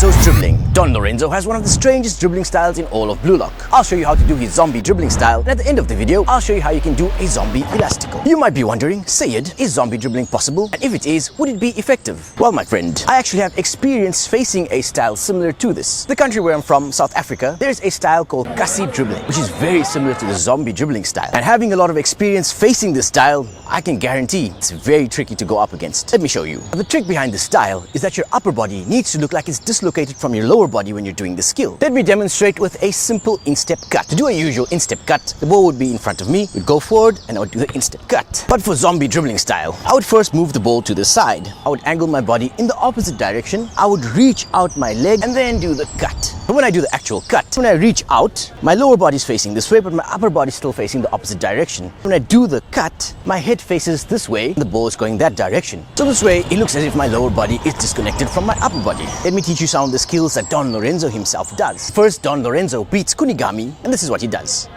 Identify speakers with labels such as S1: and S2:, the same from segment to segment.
S1: Lorenzo's Dribbling. Don Lorenzo has one of the strangest dribbling styles in all of Blue Lock. I'll show you how to do his zombie dribbling style, and at the end of the video, I'll show you how you can do a zombie elastico. You might be wondering, Sayed, is zombie dribbling possible? And if it is, would it be effective? Well, my friend, I actually have experience facing a style similar to this. The country where I'm from, South Africa, there's a style called Kasi dribbling, which is very similar to the zombie dribbling style. And having a lot of experience facing this style, I can guarantee it's very tricky to go up against. Let me show you. The trick behind this style is that your upper body needs to look like it's dislocated from your lower body when you're doing the skill. Let me demonstrate with a simple instep cut. To do a usual instep cut, the ball would be in front of me, we'd go forward, and I would do the instep cut. But for zombie dribbling style, I would first move the ball to the side. I would angle my body in the opposite direction. I would reach out my leg and then do the cut. But when I do the actual cut, when I reach out, my lower body is facing this way, but my upper body is still facing the opposite direction. When I do the cut, my head faces this way, and the ball is going that direction. So this way, it looks as if my lower body is disconnected from my upper body. Let me teach you some of the skills that Don Lorenzo himself does. First, Don Lorenzo beats Kunigami, and this is what he does.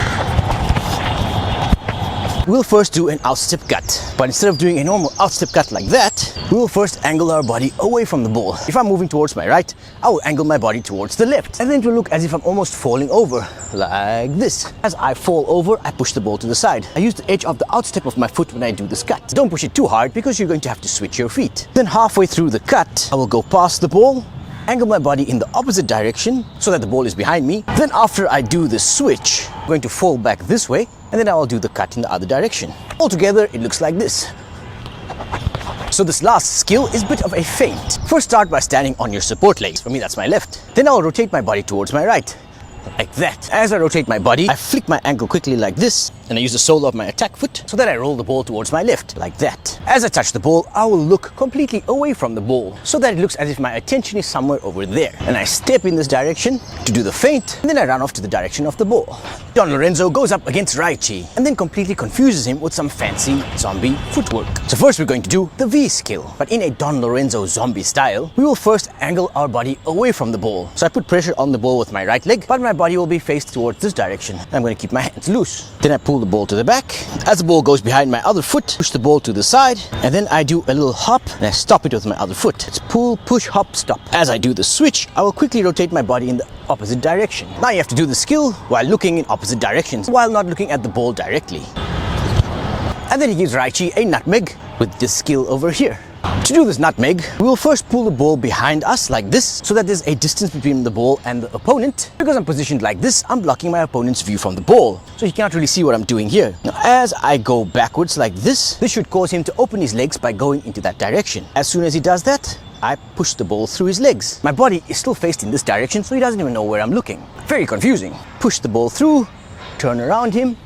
S1: We'll first do an outstep cut, but instead of doing a normal outstep cut like that, we will first angle our body away from the ball. If I'm moving towards my right, I will angle my body towards the left, and then it will look as if I'm almost falling over, like this. As I fall over, I push the ball to the side. I use the edge of the outstep of my foot when I do this cut. Don't push it too hard because you're going to have to switch your feet. Then halfway through the cut, I will go past the ball, angle my body in the opposite direction so that the ball is behind me. Then after I do the switch, I'm going to fall back this way, and then I will do the cut in the other direction. Altogether, it looks like this. So this last skill is a bit of a feint. First start by standing on your support legs. For me, that's my left. Then I'll rotate my body towards my right, like that. As I rotate my body, I flick my ankle quickly like this, and I use the sole of my attack foot so that I roll the ball towards my left, like that. As I touch the ball, I will look completely away from the ball so that it looks as if my attention is somewhere over there. And I step in this direction to do the feint, and then I run off to the direction of the ball. Don Lorenzo goes up against Raichi and then completely confuses him with some fancy zombie footwork. So first we're going to do the V skill, but in a Don Lorenzo zombie style, we will first angle our body away from the ball. So I put pressure on the ball with my right leg, but my body will be faced towards this direction. I'm going to keep my hands loose. Then I pull the ball to the back. As the ball goes behind my other foot, push the ball to the side, and then I do a little hop and I stop it with my other foot. It's pull, push, hop, stop. As I do the switch, I will quickly rotate my body in the opposite direction. Now you have to do the skill while looking in opposite directions, while not looking at the ball directly. And then he gives Raichi a nutmeg with this skill over here. To do this nutmeg, we will first pull the ball behind us like this so that there's a distance between the ball and the opponent. Because I'm positioned like this, I'm blocking my opponent's view from the ball, so he cannot really see what I'm doing here. Now, as I go backwards like this should cause him to open his legs by going into that direction. As soon as he does that, I push the ball through his legs. My body is still faced in this direction, so he doesn't even know where I'm looking. Very confusing. Push the ball through, turn around him,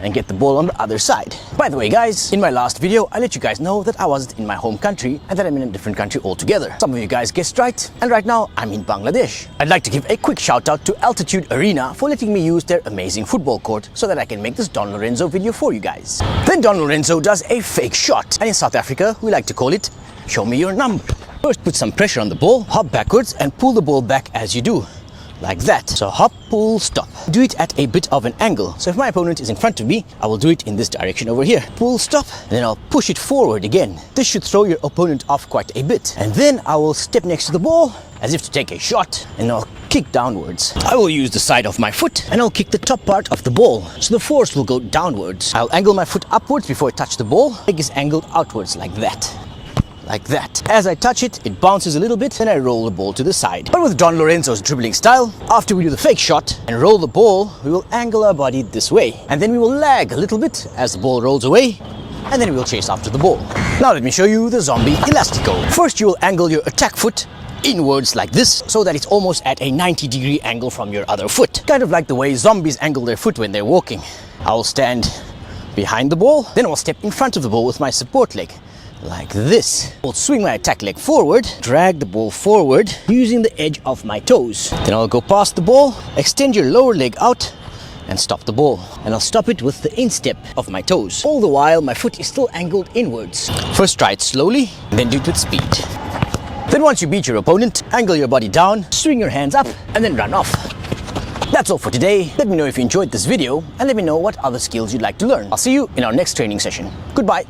S1: and get the ball on the other side. By the way guys, in my last video, I let you guys know that I wasn't in my home country and that I'm in a different country altogether. Some of you guys guessed right, and right now I'm in Bangladesh. I'd like to give a quick shout out to Altitude Arena for letting me use their amazing football court so that I can make this Don Lorenzo video for you guys. Then Don Lorenzo does a fake shot, and in South Africa, we like to call it, show me your number. First put some pressure on the ball, hop backwards and pull the ball back as you do. Like that. So hop, pull, stop. Do it at a bit of an angle. So if my opponent is in front of me, I will do it in this direction over here. Pull, stop, and then I'll push it forward again. This should throw your opponent off quite a bit. And then I will step next to the ball as if to take a shot, and I'll kick downwards. I will use the side of my foot and I'll kick the top part of the ball. So the force will go downwards. I'll angle my foot upwards before I touch the ball. Leg is angled outwards like that. Like that. As I touch it, it bounces a little bit, then I roll the ball to the side. But with Don Lorenzo's dribbling style, after we do the fake shot and roll the ball, we will angle our body this way. And then we will lag a little bit as the ball rolls away, and then we will chase after the ball. Now let me show you the zombie elastico. First you will angle your attack foot inwards like this, so that it's almost at a 90-degree angle from your other foot. Kind of like the way zombies angle their foot when they're walking. I will stand behind the ball, then I'll step in front of the ball with my support leg. Like this. I'll swing my attack leg forward, drag the ball forward using the edge of my toes. Then I'll go past the ball, extend your lower leg out, and stop the ball. And I'll stop it with the instep of my toes. All the while, my foot is still angled inwards. First try it slowly, then do it with speed. Then once you beat your opponent, angle your body down, swing your hands up, and then run off. That's all for today. Let me know if you enjoyed this video, and let me know what other skills you'd like to learn. I'll see you in our next training session. Goodbye.